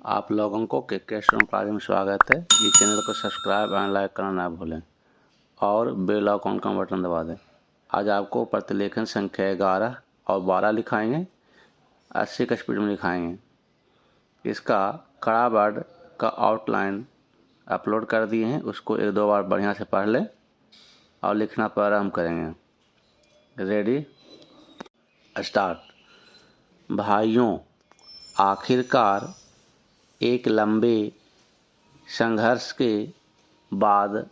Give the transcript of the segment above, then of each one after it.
आप लोगों को क्रिकेट कार्य में स्वागत है। ये चैनल को सब्सक्राइब एंड लाइक करना ना भूलें और बेल आइकन का बटन दबा दें। आज आपको प्रतिलेखन संख्या 11 और 12 लिखाएंगे, 80 का स्पीड में लिखाएंगे। इसका कड़ा वर्ड का आउटलाइन अपलोड कर दिए हैं, उसको एक दो बार बढ़िया से पढ़ लें और लिखना प्रारंभ करेंगे। Ready start. भाइयों, आखिरकार एक लंबे संघर्ष के बाद,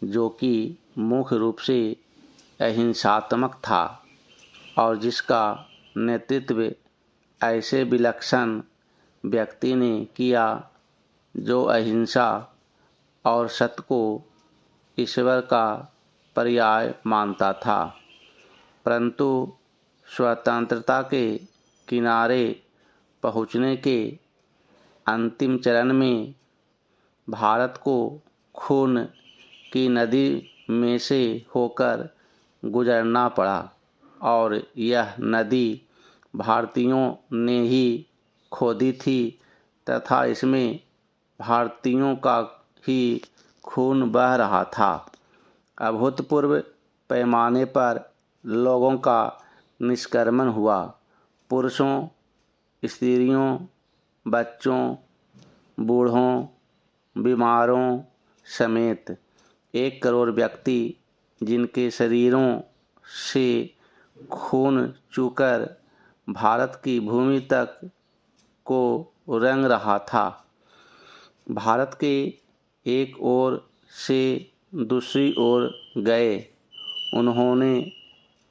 जो कि मुख्य रूप से अहिंसात्मक था और जिसका नेतृत्व ऐसे विलक्षण व्यक्ति ने किया जो अहिंसा और सत्य को ईश्वर का पर्याय मानता था, परंतु स्वतंत्रता के किनारे पहुँचने के अंतिम चरण में भारत को खून की नदी में से होकर गुजरना पड़ा और यह नदी भारतीयों ने ही खोदी थी तथा इसमें भारतीयों का ही खून बह रहा था। अभूतपूर्व पैमाने पर लोगों का निष्क्रमण हुआ। पुरुषों, स्त्रियों, बच्चों, बूढ़ों, बीमारों समेत 1 करोड़ व्यक्ति, जिनके शरीरों से खून चूकर भारत की भूमि तक को रंग रहा था, भारत के एक ओर से दूसरी ओर गए। उन्होंने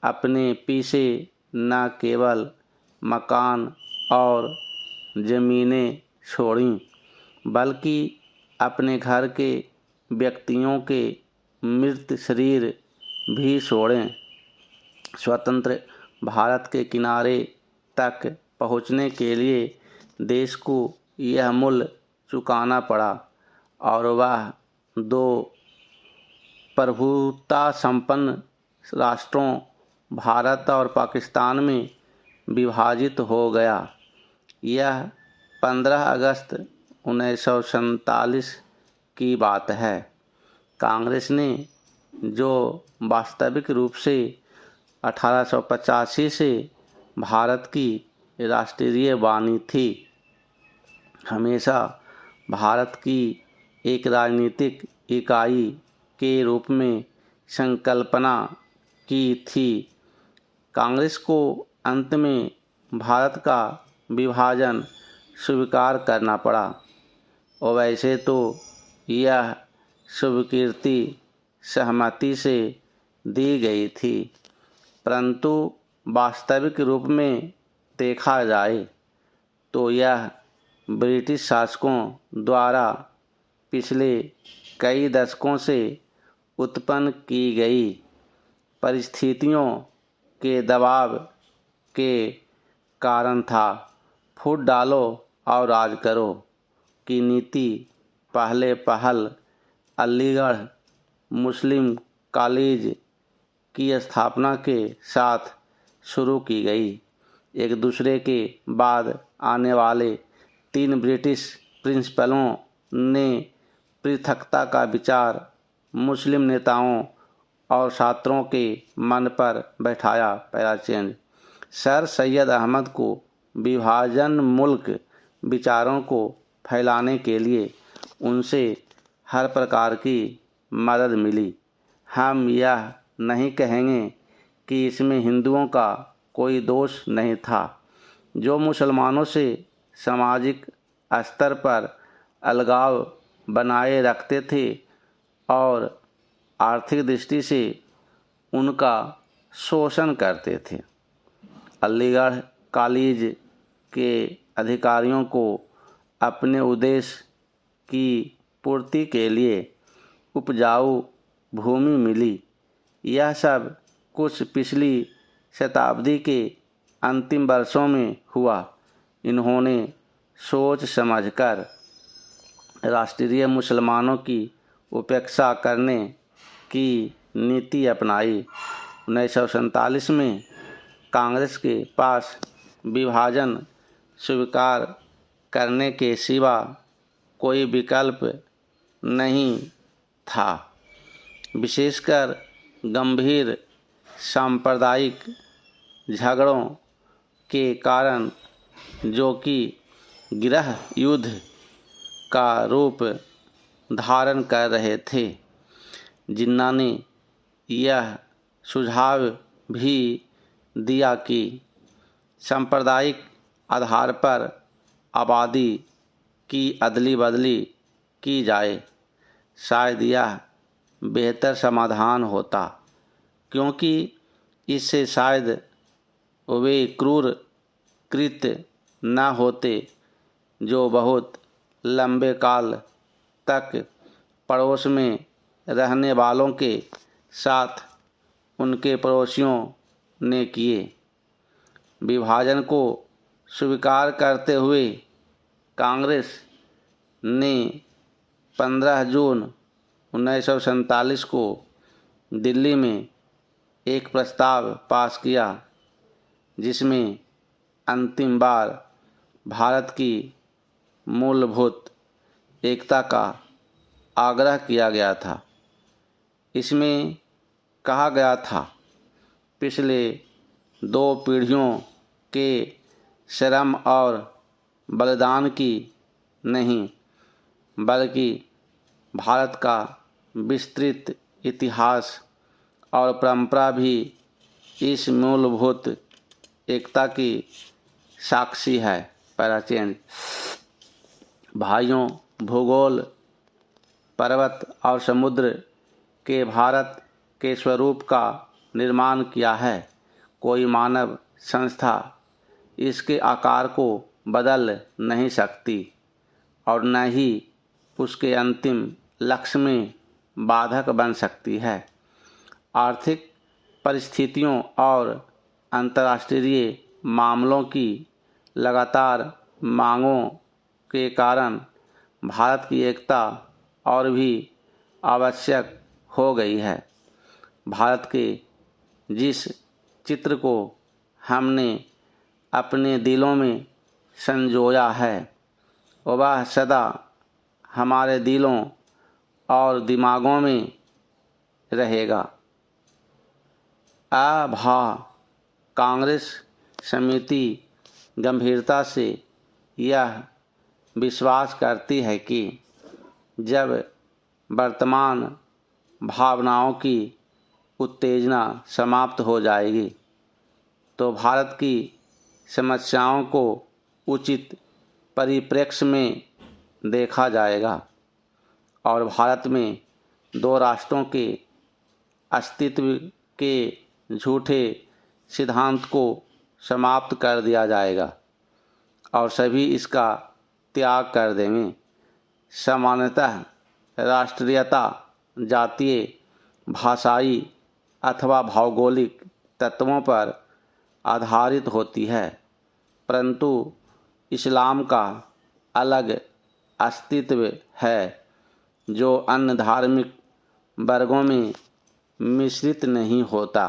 अपने पीछे न केवल मकान और ज़मीनें छोड़ीं, बल्कि अपने घर के व्यक्तियों के मृत शरीर भी छोड़े। स्वतंत्र भारत के किनारे तक पहुँचने के लिए देश को यह मूल्य चुकाना पड़ा और वह 2 प्रभुता संपन्न राष्ट्रों भारत और पाकिस्तान में विभाजित हो गया। यह 15 अगस्त 1947 की बात है। कांग्रेस ने, जो वास्तविक रूप से 1885 से भारत की राष्ट्रीय वाणी थी, हमेशा भारत की एक राजनीतिक इकाई के रूप में संकल्पना की थी। कांग्रेस को अंत में भारत का विभाजन स्वीकार करना पड़ा। और वैसे तो यह स्वीकृति सहमति से दी गई थी, परंतु वास्तविक रूप में देखा जाए तो यह ब्रिटिश शासकों द्वारा पिछले कई दशकों से उत्पन्न की गई परिस्थितियों के दबाव के कारण था। फूट डालो और राज करो की नीति पहले पहल अलीगढ़ मुस्लिम कॉलेज की स्थापना के साथ शुरू की गई। एक दूसरे के बाद आने वाले 3 ब्रिटिश प्रिंसिपलों ने पृथकता का विचार मुस्लिम नेताओं और छात्रों के मन पर बैठाया। Para change. Sir Syed Ahmad को विभाजन मुल्क विचारों को फैलाने के लिए उनसे हर प्रकार की मदद मिली। हम यह नहीं कहेंगे कि इसमें हिंदुओं का कोई दोष नहीं था, जो मुसलमानों से सामाजिक स्तर पर अलगाव बनाए रखते थे और आर्थिक दृष्टि से उनका शोषण करते थे। अलीगढ़ कॉलेज के अधिकारियों को अपने उद्देश्य की पूर्ति के लिए उपजाऊ भूमि मिली। यह सब कुछ पिछली शताब्दी के अंतिम वर्षों में हुआ। इन्होंने सोच समझकर राष्ट्रीय मुसलमानों की उपेक्षा करने की नीति अपनाई। 1947 में कांग्रेस के पास विभाजन स्वीकार करने के सिवा कोई विकल्प नहीं था। विशेषकर गंभीर सांप्रदायिक झगड़ों के कारण, जो कि गृह युद्ध का रूप धारण कर रहे थे। जिन्ना ने यह सुझाव भी दिया कि सांप्रदायिक आधार पर आबादी की अदली बदली की जाए। शायद यह बेहतर समाधान होता, क्योंकि इससे शायद वे क्रूर कृत्य न होते जो बहुत लंबे काल तक पड़ोस में रहने वालों के साथ उनके पड़ोसियों ने किए। विभाजन को स्वीकार करते हुए कांग्रेस ने 15 जून 1947 को दिल्ली में एक प्रस्ताव पास किया, जिसमें अंतिम बार भारत की मूलभूत एकता का आग्रह किया गया था। इसमें कहा गया था, पिछले 2 पीढ़ियों के श्रम और बलिदान की नहीं, बल्कि भारत का विस्तृत इतिहास और परंपरा भी इस मूलभूत एकता की साक्षी है। पैराचेंज भाइयों, भूगोल, पर्वत और समुद्र के भारत के स्वरूप का निर्माण किया है। कोई मानव संस्था इसके आकार को बदल नहीं सकती और न ही उसके अंतिम लक्ष्य में बाधक बन सकती है। आर्थिक परिस्थितियों और अंतर्राष्ट्रीय मामलों की लगातार मांगों के कारण भारत की एकता और भी आवश्यक हो गई है। भारत के जिस चित्र को हमने अपने दिलों में संजोया है, वह सदा हमारे दिलों और दिमागों में रहेगा। कांग्रेस समिति गंभीरता से यह विश्वास करती है कि जब वर्तमान भावनाओं की उत्तेजना समाप्त हो जाएगी, तो भारत की समस्याओं को उचित परिप्रेक्ष्य में देखा जाएगा और भारत में 2 राष्ट्रों के अस्तित्व के झूठे सिद्धांत को समाप्त कर दिया जाएगा और सभी इसका त्याग कर देंगे। सामान्यतः राष्ट्रीयता जातीय, भाषाई अथवा भौगोलिक तत्वों पर आधारित होती है, परंतु इस्लाम का अलग अस्तित्व है जो अन्य धार्मिक वर्गों में मिश्रित नहीं होता।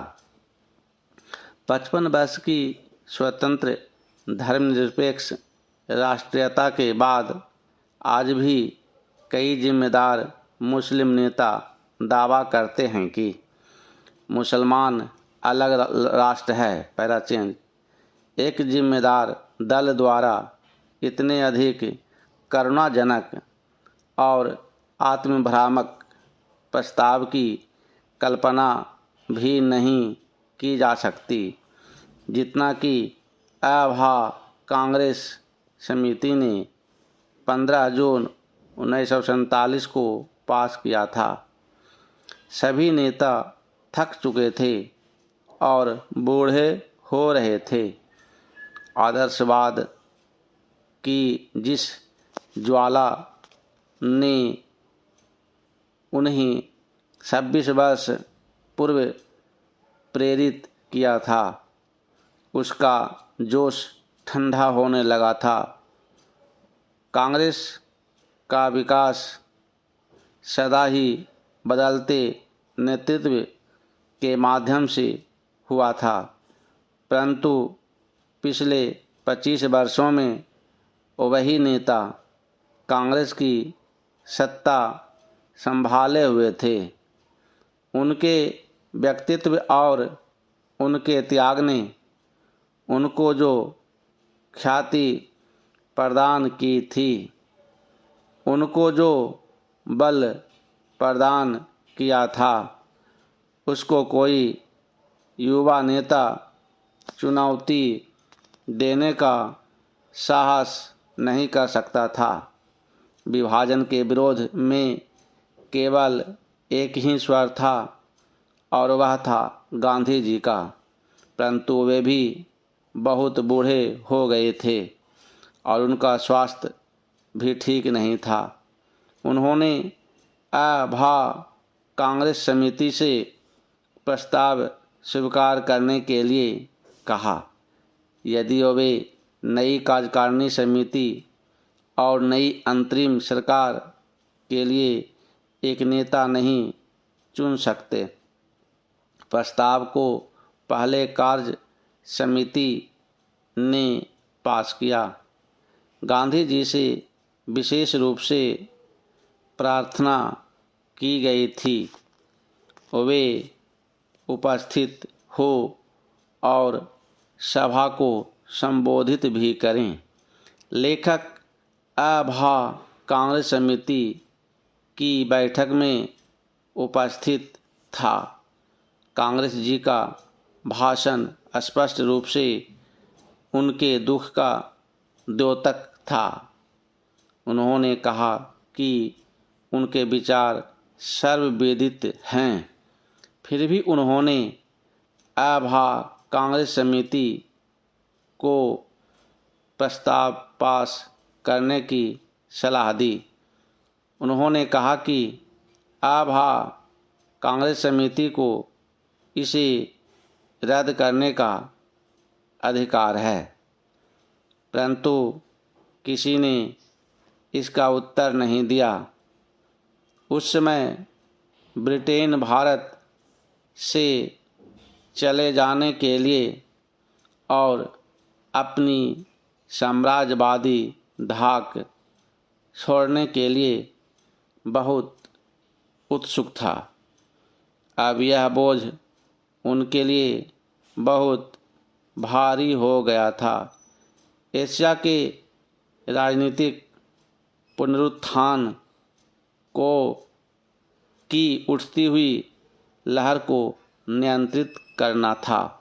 55 वर्ष की स्वतंत्र धर्मनिरपेक्ष राष्ट्रीयता के बाद आज भी कई जिम्मेदार मुस्लिम नेता दावा करते हैं कि मुसलमान अलग राष्ट्र है। पैराचेंज एक जिम्मेदार दल द्वारा इतने अधिक करुणाजनक और आत्मभ्रामक प्रस्ताव की कल्पना भी नहीं की जा सकती, जितना कि कांग्रेस समिति ने 15 जून 1947 को पास किया था। सभी नेता थक चुके थे और बूढ़े हो रहे थे। आदर्शवाद की जिस ज्वाला ने उन्हें 26 वर्ष पूर्व प्रेरित किया था, उसका जोश ठंडा होने लगा था। कांग्रेस का विकास सदा ही बदलते नेतृत्व के माध्यम से हुआ था, परंतु पिछले 25 वर्षों में वही नेता कांग्रेस की सत्ता संभाले हुए थे। उनके व्यक्तित्व और उनके त्याग ने उनको जो ख्याति प्रदान की थी, उनको जो बल प्रदान किया था, उसको कोई युवा नेता चुनौती देने का साहस नहीं कर सकता था। विभाजन के विरोध में केवल एक ही स्वर था और वह था गांधी जी का, परंतु वे भी बहुत बूढ़े हो गए थे और उनका स्वास्थ्य भी ठीक नहीं था। उन्होंने अभा कांग्रेस समिति से प्रस्ताव स्वीकार करने के लिए कहा। यदि वे नई कार्यकारिणी समिति और नई अंतरिम सरकार के लिए एक नेता नहीं चुन सकते, प्रस्ताव को पहले कार्य समिति ने पास किया। गांधी जी से विशेष रूप से प्रार्थना की गई थी वे उपस्थित हो और सभा को संबोधित भी करें। लेखक अभा कांग्रेस समिति की बैठक में उपस्थित था। कांग्रेस जी का भाषण स्पष्ट रूप से उनके दुख का द्योतक था। उन्होंने कहा कि उनके विचार सर्वविदित हैं, फिर भी उन्होंने अभा कांग्रेस समिति को प्रस्ताव पास करने की सलाह दी। उन्होंने कहा कि अभा कांग्रेस समिति को इसे रद्द करने का अधिकार है, परंतु किसी ने इसका उत्तर नहीं दिया। उस समय ब्रिटेन भारत से चले जाने के लिए और अपनी साम्राज्यवादी धाक छोड़ने के लिए बहुत उत्सुक था। अब यह बोझ उनके लिए बहुत भारी हो गया था। एशिया के राजनीतिक पुनरुत्थान की उठती हुई लहर को नियंत्रित करना था।